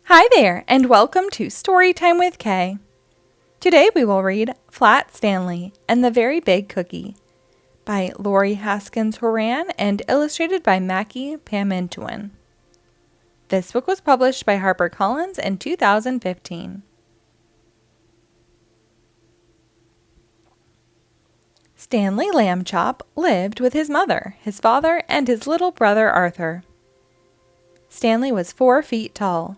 Hi there, and welcome to Storytime with Kay. Today we will read Flat Stanley and the Very Big Cookie by Lori Haskins Horan and illustrated by Mackie Pamintuan. This book was published by HarperCollins in 2015. Stanley Lambchop lived with his mother, his father, and his little brother Arthur. Stanley was 4 feet tall,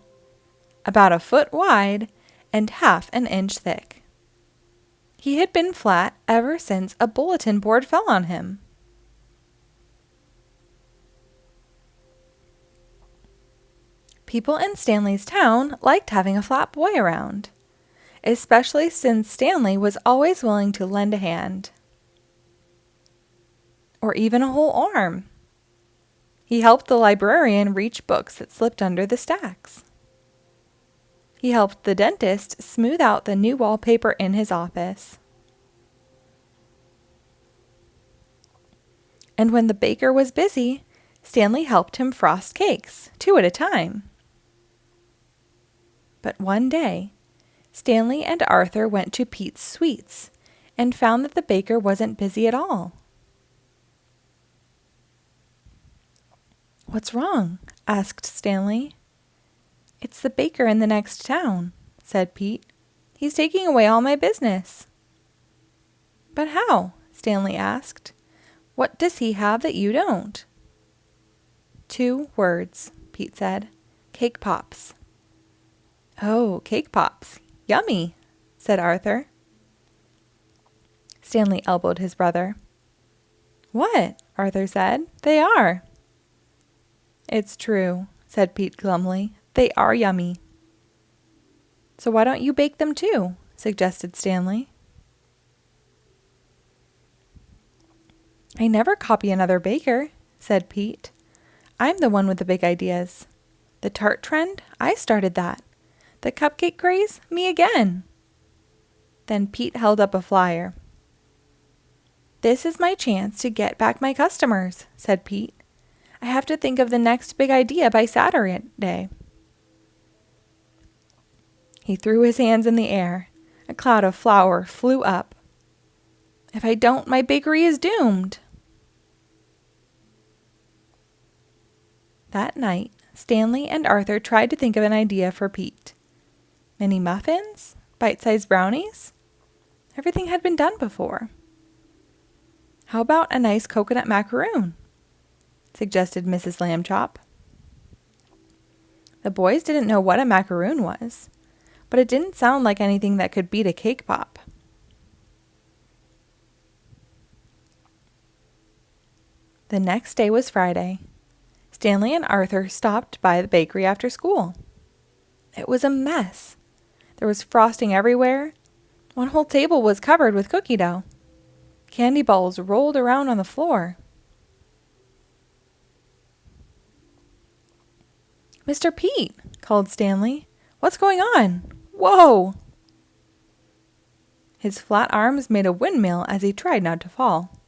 about a foot wide, and half an inch thick. He had been flat ever since a bulletin board fell on him. People in Stanley's town liked having a flat boy around, especially since Stanley was always willing to lend a hand, or even a whole arm. He helped the librarian reach books that slipped under the stacks. He helped the dentist smooth out the new wallpaper in his office. And when the baker was busy, Stanley helped him frost cakes, 2 at a time. But one day, Stanley and Arthur went to Pete's Sweets and found that the baker wasn't busy at all. "What's wrong?" asked Stanley. "It's the baker in the next town," said Pete. "He's taking away all my business." "But how?" Stanley asked. "What does he have that you don't?" "2 words," Pete said. "Cake pops." "Oh, cake pops. Yummy," said Arthur. Stanley elbowed his brother. "What?" Arthur said. "They are." "It's true," said Pete glumly. "They are yummy." "So why don't you bake them too?" suggested Stanley. "I never copy another baker," said Pete. "I'm the one with the big ideas. The tart trend? I started that. The cupcake craze? Me again." Then Pete held up a flyer. "This is my chance to get back my customers," said Pete. "I have to think of the next big idea by Saturday." He threw his hands in the air. A cloud of flour flew up. "If I don't, my bakery is doomed." That night, Stanley and Arthur tried to think of an idea for Pete. Mini muffins? Bite-sized brownies? Everything had been done before. "How about a nice coconut macaroon?" suggested Mrs. Lambchop. The boys didn't know what a macaroon was, but it didn't sound like anything that could beat a cake pop. The next day was Friday. Stanley and Arthur stopped by the bakery after school. It was a mess. There was frosting everywhere. One whole table was covered with cookie dough. Candy balls rolled around on the floor. "Mr. Pete," called Stanley. "What's going on? Whoa!" His flat arms made a windmill as he tried not to fall.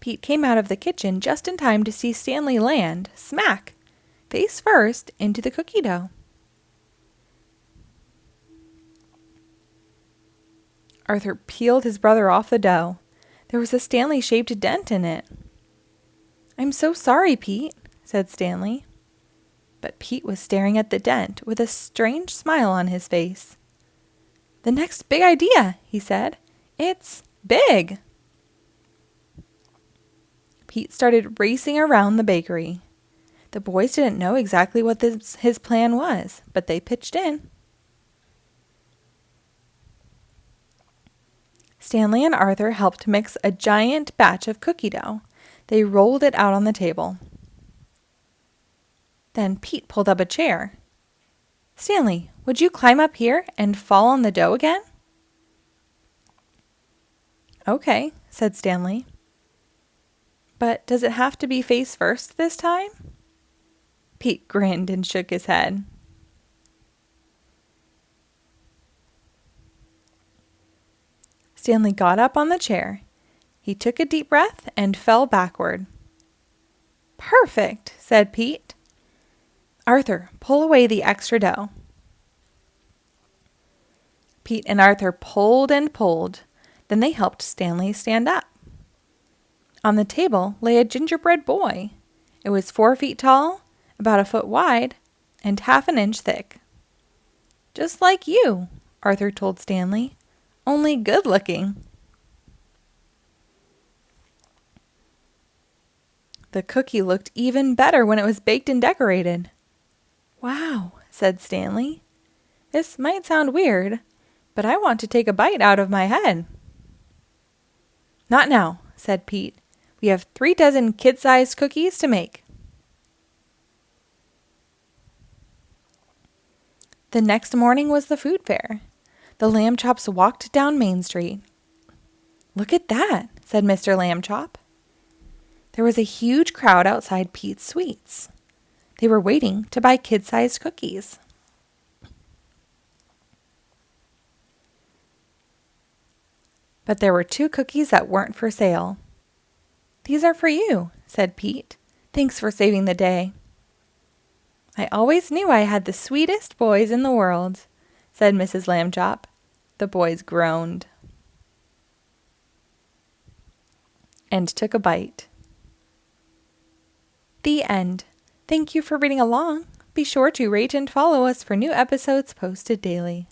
Pete came out of the kitchen just in time to see Stanley land, smack, face first, into the cookie dough. Arthur peeled his brother off the dough. There was a Stanley-shaped dent in it. "I'm so sorry, Pete," said Stanley. But Pete was staring at the dent with a strange smile on his face. "The next big idea," he said. "It's big." Pete started racing around the bakery. The boys didn't know exactly what his plan was, but they pitched in. Stanley and Arthur helped mix a giant batch of cookie dough. They rolled it out on the table. Then Pete pulled up a chair. "Stanley, would you climb up here and fall on the dough again?" "Okay," said Stanley. "But does it have to be face first this time?" Pete grinned and shook his head. Stanley got up on the chair. He took a deep breath and fell backward. "Perfect," said Pete. Arthur, pull away the extra dough. Pete and Arthur pulled and pulled. Then they helped Stanley stand up. On the table lay a gingerbread boy. It was 4 feet tall, about a foot wide, and half an inch thick. Just like you, Arthur told Stanley, only good looking. The cookie looked even better when it was baked and decorated. Wow, said Stanley. This might sound weird, but I want to take a bite out of my head. Not now, said Pete. We have 3 dozen kid-sized cookies to make. The next morning was the food fair. The Lamb Chops walked down Main Street. Look at that, said Mr. Lamb Chop. There was a huge crowd outside Pete's Sweets. They were waiting to buy kid-sized cookies. But there were 2 cookies that weren't for sale. These are for you, said Pete. Thanks for saving the day. I always knew I had the sweetest boys in the world, said Mrs. Lamb Chop. The boys groaned and took a bite. The end. Thank you for reading along. Be sure to rate and follow us for new episodes posted daily.